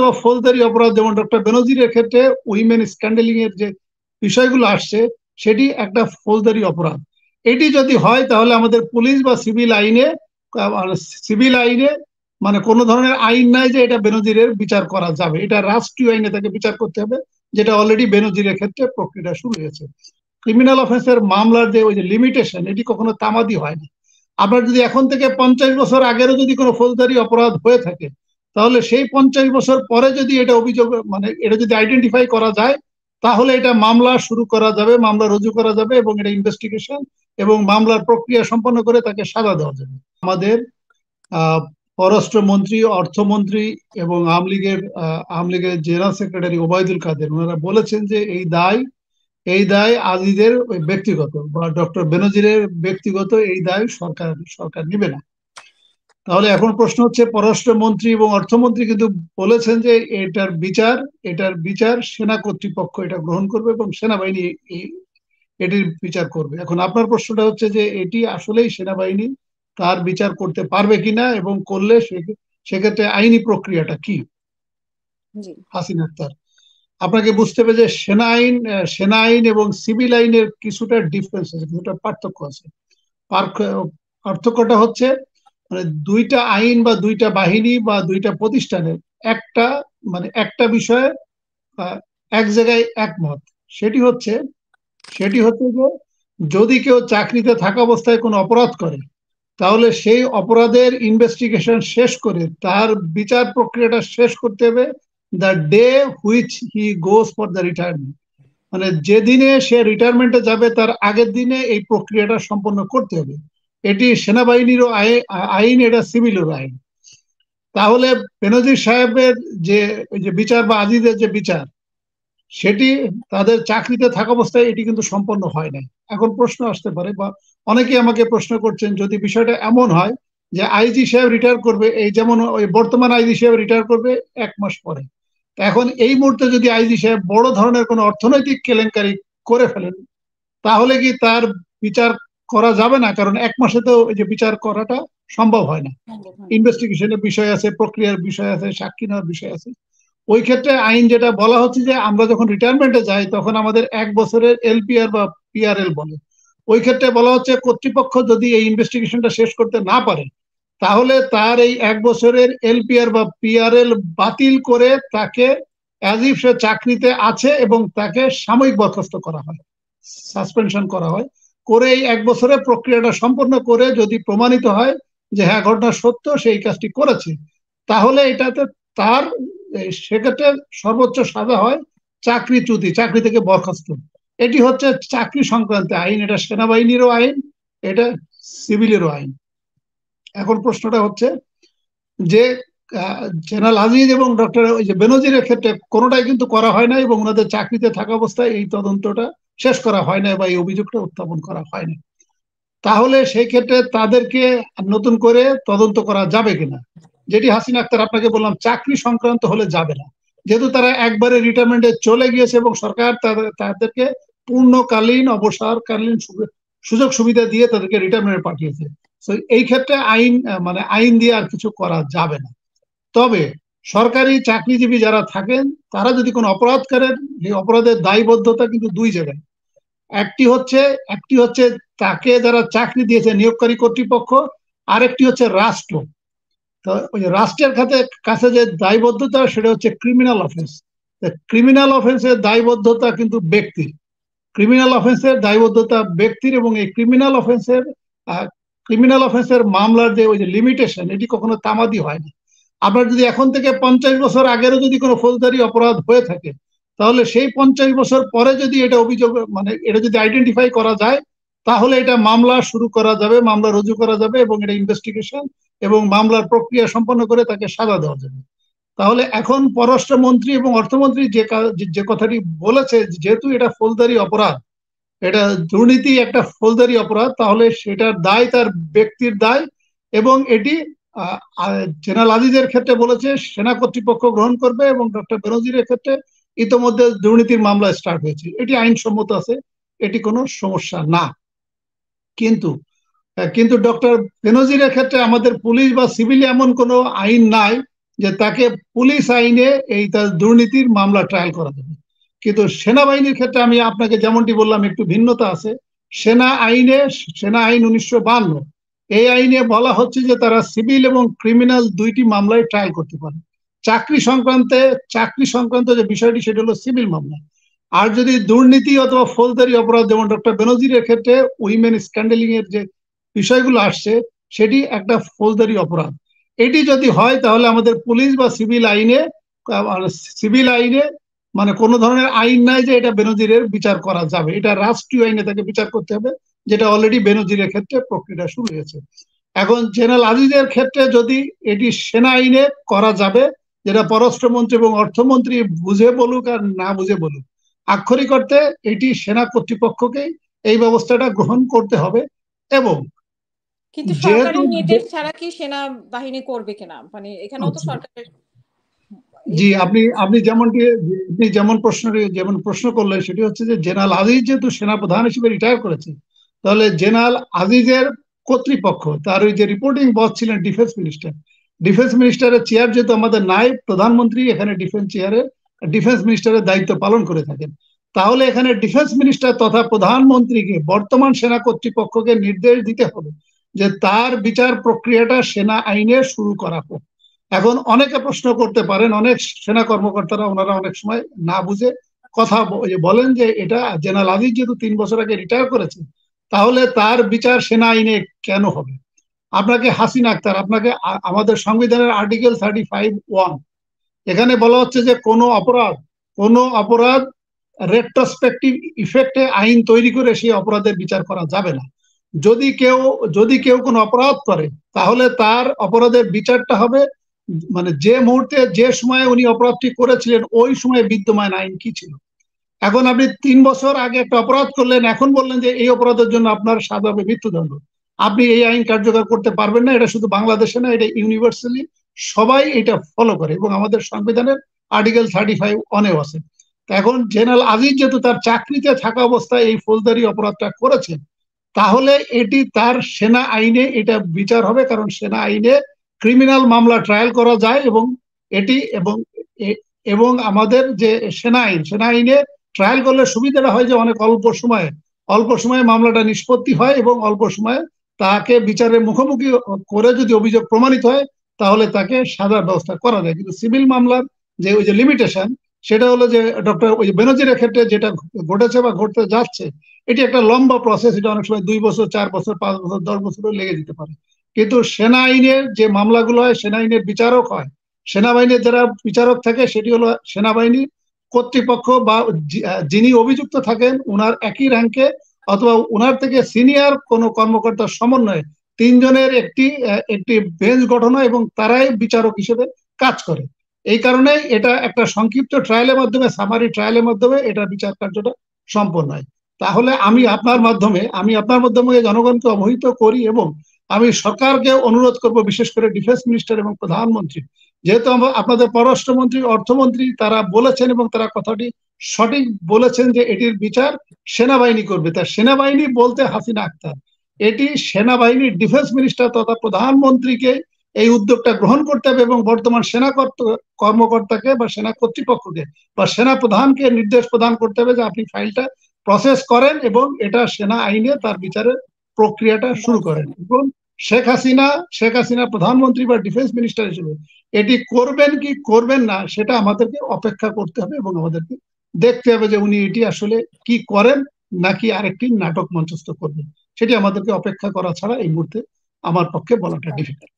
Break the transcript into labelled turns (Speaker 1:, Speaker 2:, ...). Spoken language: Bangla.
Speaker 1: বা ফৌজদারি অপরাধ, যেমন ডক্টর বেনজিরের ক্ষেত্রে উইমেন স্ক্যান্ডালিং এর যে বিষয়গুলো আসছে সেটি একটা ফৌজদারি অপরাধ। এটি যদি হয় তাহলে আমাদের পুলিশ বা সিভিল আইনে মানে কোনো ধরনের আইন নাই যে এটা বেনজিরের বিচার করা যাবে, এটা রাষ্ট্রীয় আইনে তাকে বিচার করতে হবে, যেটা অলরেডি বেনজিরের ক্ষেত্রে প্রক্রিয়া শুরু হয়েছে। ক্রিমিনাল অফেন্সের মামলার যে ওই যে লিমিটেশন, এটি কখনো তামাদি হয় না। আপনার যদি এখন থেকে 50 বছর আগেরও যদি কোনো ফৌজদারি অপরাধ হয়ে থাকে, তাহলে সেই 50 বছর পরে যদি এটা অভিযোগ মানে এটা যদি আইডেন্টিফাই করা যায়, তাহলে এটা মামলা শুরু করা যাবে, মামলা রুজু করা যাবে এবং এটা ইনভেস্টিগেশন এবং মামলার প্রক্রিয়া সম্পন্ন করে তাকে সাজা দেওয়া যাবে। আমাদের পররাষ্ট্রমন্ত্রী, অর্থমন্ত্রী এবং আওয়ামী লীগের জেনারেল সেক্রেটারি ওবায়দুল কাদের, ওনারা বলেছেন যে এই দায় আজিজের ব্যক্তিগত বা ডক্টর বেনজিরের ব্যক্তিগত, এই দায় সরকার নিবে না। তাহলে এখন প্রশ্ন হচ্ছে, পররাষ্ট্রমন্ত্রী এবং অর্থমন্ত্রী কিন্তু বলেছেন যে এটার বিচার সেনা কর্তৃপক্ষ এটা গ্রহণ করবে এবং সেনাবাহিনী এটির বিচার করবে। এখন আপনার প্রশ্নটা হচ্ছে যে এটি আসলেই সেনাবাহিনী তার বিচার করতে পারবে কিনা এবং করলে সেক্ষেত্রে আইনি প্রক্রিয়াটা কি। হাসিনা আক্তার, আপনাকে বুঝতে হবে যে সেনা আইন এবং সিভিল আইনের কিছুটা ডিফারেন্স আছে, কিছুটা পার্থক্য আছে। পার্থক্যটা হচ্ছে মানে দুইটা আইন বা দুইটা বাহিনী বা দুইটা প্রতিষ্ঠানের একটা বিষয়ে এক জায়গায় একমত। সেটি হচ্ছে যে যদি কেউ চাকরিতে থাকা অবস্থায় কোনো অপরাধ করে, তাহলে সেই অপরাধের ইনভেস্টিগেশন শেষ করে তার বিচার প্রক্রিয়াটা শেষ করতে হবে the day which he goes for the retirement, মানে যেদিনে সে রিটায়ারমেন্টে যাবে তার আগের দিনে এই প্রক্রিয়াটা সম্পন্ন করতে হবে। এটি সেনাবাহিনীরও আইন, এটা সিভিলেরও আইন। তাহলে বেনজির সাহেবের যে বিচার বা আজিজের যে বিচার, সেটি তাদের চাকরিতে থাকা অবস্থায় এটি কিন্তু সম্পন্ন হয় নাই। এখন প্রশ্ন আসতে পারে বা অনেকে আমাকে প্রশ্ন করছেন, যদি বিষয়টা এমন হয় যে আইজি সাহেব রিটায়ার করবে, এই যেমন ওই বর্তমান আইজি সাহেব রিটায়ার করবে 1 মাস পরে, এখন এই মুহূর্তে যদি আইজি সাহেব বড় ধরনের কোনো অর্থনৈতিক কেলেঙ্কারি করে ফেলেন, তাহলে কি তার বিচার করা যাবে না? কারণ 1 মাসে তো এই যে বিচার করাটা সম্ভব হয় না, ইনভেস্টিগেশনের বিষয় আছে, প্রক্রিয়ার বিষয় আছে, সাক্ষী নেওয়ার বিষয় আছে। ওই ক্ষেত্রে আইন যেটা বলা হচ্ছে যে আমরা যখন রিটায়ারমেন্টে যাই তখন আমাদের 1 বছরের এলপিআর বা পিআরএল বলে, ওই ক্ষেত্রে বলা হচ্ছে কর্তৃপক্ষ যদি এই ইনভেস্টিগেশনটা শেষ করতে না পারে, তাহলে তার এই 1 বছরের এলপিআর বা পিআরএল বাতিল করে তাকে অ্যাজ ইফ সে চাকরিতে আছে এবং তাকে সাময়িক বরখাস্ত করা হয়, সাসপেনশন করা হয়, করে এই 1 বছরের প্রক্রিয়াটা সম্পন্ন করে যদি প্রমাণিত হয় যে হ্যাঁ ঘটনা সত্য, সেই কাজটি করেছে, তাহলে এটাতে তার সেক্ষেত্রে সর্বোচ্চ সাজা হয় চাকরিচ্যুতি, চাকরি থেকে বরখাস্ত। এটি হচ্ছে চাকরি সংক্রান্ত আইন, এটা সেনাবাহিনীরও আইন, এটা সিভিলেরও আইন। এখন প্রশ্নটা হচ্ছে যে জেনারেল আজিজ এবং ডক্টর ওই যে বেনজিরের ক্ষেত্রে কোনোটাই কিন্তু করা হয় না এবং ওনাদের চাকরিতে থাকা অবস্থায় এই তদন্তটা শেষ করা হয় না বা এই অভিযোগটা উত্থাপন করা হয় না। তাহলে সেই ক্ষেত্রে তাদেরকে নতুন করে তদন্ত করা যাবে কিনা, যেটি হাসিনা আক্তার আপনাকে বললাম, চাকরি সংক্রান্ত হলে যাবে না, যেহেতু তারা একবারে রিটায়ারমেন্টে চলে গিয়েছে এবং সরকার তাদেরকে পূর্ণকালীন অবসরকালীন সুযোগ সুবিধা দিয়ে তাদেরকে রিটায়ারমেন্টে পাঠিয়েছে। তো এই ক্ষেত্রে আইন দিয়ে আর কিছু করা যাবে না। তবে সরকারি চাকরিজীবী যারা থাকেন তারা যদি কোনো অপরাধ করেন, এই অপরাধের দায়বদ্ধতা কিন্তু দুই জায়গায়। একটি হচ্ছে তাকে যারা চাকরি দিয়েছে নিয়োগকারী কর্তৃপক্ষ, আরেকটি হচ্ছে রাষ্ট্র। তো ওই রাষ্ট্রের কাছে যে দায়বদ্ধতা, সেটা হচ্ছে ক্রিমিনাল অফেন্স। ক্রিমিনাল অফেন্সের দায়বদ্ধতা কিন্তু ব্যক্তির, এবং এই ক্রিমিনাল অফেন্সের মামলার যে ওই যে লিমিটেশন, এটি কখনো তামাদি হয় না। আপনার যদি এখন থেকে 50 বছর আগেরও যদি কোনো ফৌজদারি অপরাধ হয়ে থাকে, তাহলে সেই 50 বছর পরে যদি এটা এটা যদি আইডেন্টিফাই করা যায়, তাহলে এটা মামলা শুরু করা যাবে, মামলা রুজু করা যাবে এবং এটা ইনভেস্টিগেশন এবং মামলার প্রক্রিয়া সম্পন্ন করে তাকে সাজা দেওয়া যাবে। তাহলে এখন পররাষ্ট্রমন্ত্রী এবং অর্থমন্ত্রী যে কথাটি বলেছে, যেহেতু এটা ফৌজদারি অপরাধ, এটা দুর্নীতি একটা ফৌজদারি অপরাধ, তাহলে সেটার দায় তার ব্যক্তির দায় এবং এটি জেনারেল আজিজের ক্ষেত্রে বলেছে সেনা কর্তৃপক্ষ গ্রহণ করবে এবং ডক্টর বেনজিরের ক্ষেত্রে ইতোমধ্যে দুর্নীতির মামলা স্টার্ট হয়েছে, এটি আইনসম্মত আছে, এটি কোনো সমস্যা না। কিন্তু ডক্টর বেনজিরের ক্ষেত্রে আমাদের পুলিশ বা সিভিল এমন কোনো আইন নাই যে তাকে পুলিশ আইনে এই তার দুর্নীতির মামলা ট্রায়াল করা যাবে। কিন্তু সেনাবাহিনীর ক্ষেত্রে আমি আপনাকে যেমনটি বললাম একটু ভিন্নতা আছে। সেনা আইনে, সেনা আইন 1952, এই আইনে বলা হচ্ছে যে তারা সিভিল এবং ক্রিমিনাল দুইটি মামলায় ট্রায়াল করতে পারে। চাকরি সংক্রান্ত যে বিষয়টি সেটা হলো সিভিল মামলা। আর যদি দুর্নীতি অথবা ফৌজদারি অপরাধ, যেমন ডক্টর বেনজিরের ক্ষেত্রে উইমেন স্ক্যান্ডালিং এর যে বিষয়গুলো আসছে সেটি একটা ফৌজদারি অপরাধ। এটি যদি হয় তাহলে আমাদের পুলিশ বা সিভিল আইনে মানে কোনো ধরনের আইন নাই যে এটা বেনজিরের বিচার করা যাবে, এটা রাষ্ট্রীয় আইনে তাকে বিচার করতে হবে, যেটা অলরেডি বেনজিরের ক্ষেত্রে প্রক্রিয়া শুরু হয়েছে। এখন জেনারেল আজিজের ক্ষেত্রে যদি এটি সেনা আইনে করা যাবে, যেটা পররাষ্ট্রমন্ত্রী এবং অর্থমন্ত্রী বুঝে বলুক আর না বুঝে বলুক, আক্ষরিক অর্থে এটি সেনা কর্তৃপক্ষকেই এই ব্যবস্থাটা গ্রহণ করতে হবে। এবং
Speaker 2: কিন্তু
Speaker 1: যেহেতু
Speaker 2: সরকারের নির্দেশ ছাড়া কি সেনাবাহিনী করবে কিনা, মানে এখানেও তো সরকারের।
Speaker 1: জি, আপনি যেমন প্রশ্ন করলেন সেটি হচ্ছে যে জেনারেল আজিজ যেহেতু সেনাপ্রধান হিসেবে রিটায়ার করেছে, তাহলে জেনারেল আজিজের কর্তৃপক্ষ তার ওই যে রিপোর্টিং বস ছিলেন ডিফেন্স মিনিস্টারের চেয়ার যেহেতু আমাদের নায়েব প্রধানমন্ত্রী এখানে ডিফেন্স মিনিস্টারের দায়িত্ব পালন করে থাকেন, তাহলে এখানে ডিফেন্স মিনিস্টার তথা প্রধানমন্ত্রীকে বর্তমান সেনা কর্তৃপক্ষকে নির্দেশ দিতে হবে যে তার বিচার প্রক্রিয়াটা সেনা আইনে শুরু করা হোক। এখন অনেকে প্রশ্ন করতে পারেন, অনেক সেনা কর্মকর্তারা ওনারা অনেক সময় না বুঝে কথা বলেন যে এটা জেনারেল আজিজ যেহেতু 3 বছর আগে রিটায়ার করেছে তাহলে তার বিচার সেনা আইনে কেন হবে। আপনাকে হাসিনা আক্তার, আপনাকে আমাদের সংবিধানের আর্টিকেল 35(1) এখানে বলা হচ্ছে যে কোনো অপরাধ রেট্রোস্পেক্টিভ ইফেক্টে আইন তৈরি করে সেই অপরাধের বিচার করা যাবে না। যদি কেউ কোনো অপরাধ করে তাহলে তার অপরাধের বিচারটা হবে মানে যে মুহূর্তে যে সময়ে উনি অপরাধটি করেছিলেন ওই সময় বিদ্যমান আইন কি ছিল। এখন আপনি 3 বছর আগে একটা অপরাধ করলেন, এখন বললেন যে এই অপরাধের জন্য আপনার সাজা হবে মৃত্যুদণ্ড, আপনি এই আইন কার্যকর করতে পারবেন না। এটা শুধু বাংলাদেশে না, এটা ইউনিভার্সালি সবাই এটা ফলো করে এবং আমাদের সংবিধানের আর্টিকেল 35(1)-এও আছে। এখন জেনারেল আজিজ যেহেতু তার চাকরিতে থাকা অবস্থায় এই ফৌজদারি অপরাধটা করেছেন, তাহলে এটি তার সেনা আইনে এটা বিচার হবে, কারণ সেনা আইনে ক্রিমিনাল মামলা ট্রায়াল করা যায় এবং এটি এবং আমাদের যে সেনা আইনে ট্রায়াল করলে সুবিধাটা হয় যে অনেক অল্প সময়ে মামলাটা নিষ্পত্তি হয় এবং অল্প সময়ে তাকে বিচারের মুখোমুখি করে যদি অভিযোগ প্রমাণিত হয় তাহলে তাকে সাজার ব্যবস্থা করা যায়। কিন্তু সিভিল মামলার যে ওই যে লিমিটেশন সেটা হলো যে ডক্টর ওই বেনজিরের ক্ষেত্রে যেটা ঘটেছে বা ঘটতে যাচ্ছে এটি একটা লম্বা প্রসেস, এটা অনেক সময় 2 বছর 4 বছর 5 বছর 10 বছরও লেগে যেতে পারে। কিন্তু সেনা আইনের যে মামলাগুলো হয় সেনা আইনের বিচারক হয়, সেনাবাহিনীর যারা বিচারক থাকে সেটি হলো সেনাবাহিনী কর্তৃপক্ষ বা যিনি অভিযুক্ত থাকেন উনার একই র্যাঙ্কে অথবা উনার থেকে সিনিয়র কোনো কর্মকর্তার সমন্বয়ে 3 জনের একটি বেঞ্চ গঠন হয় এবং তারাই বিচারক হিসেবে কাজ করে। এই কারণে এটা একটা সংক্ষিপ্ত ট্রায়ালের মাধ্যমে, সামারি ট্রায়ালের মাধ্যমে এটা বিচার কার্যটা সম্পন্ন হয়। তাহলে আমি আপনার মাধ্যমে জনগণকে অবহিত করি এবং আমি সরকারকে অনুরোধ করব, বিশেষ করে ডিফেন্স মিনিস্টার এবং প্রধানমন্ত্রী, যেহেতু আপনাদের পররাষ্ট্রমন্ত্রী অর্থমন্ত্রী তারা বলেছেন এবং তারা কথাটি সঠিক বলেছেন যে এটির বিচার সেনাবাহিনী করবে। তা সেনাবাহিনী বলতে হাসিনা আক্তার, এটি সেনাবাহিনীর ডিফেন্স মিনিস্টার তথা প্রধানমন্ত্রীকে এই উদ্যোগটা গ্রহণ করতে হবে এবং বর্তমান সেনা কর্মকর্তাকে বা সেনা কর্তৃপক্ষকে বা সেনা প্রধানকে নির্দেশ প্রদান করতে হবে যে আপনি ফাইলটা প্রসেস করেন এবং এটা সেনা আইনে তার বিচারের প্রক্রিয়াটা শুরু করেন। এবং শেখ হাসিনা প্রধানমন্ত্রী বা ডিফেন্স মিনিস্টার হিসেবে এটি করবেন কি করবেন না সেটা আমাদেরকে অপেক্ষা করতে হবে এবং আমাদেরকে দেখতে হবে যে উনি এটি আসলে কি করেন নাকি আরেকটি নাটক মঞ্চস্থ করবেন। সেটি আমাদেরকে অপেক্ষা করা ছাড়া এই মুহূর্তে আমার পক্ষে বলাটা ডিফিকাল্ট।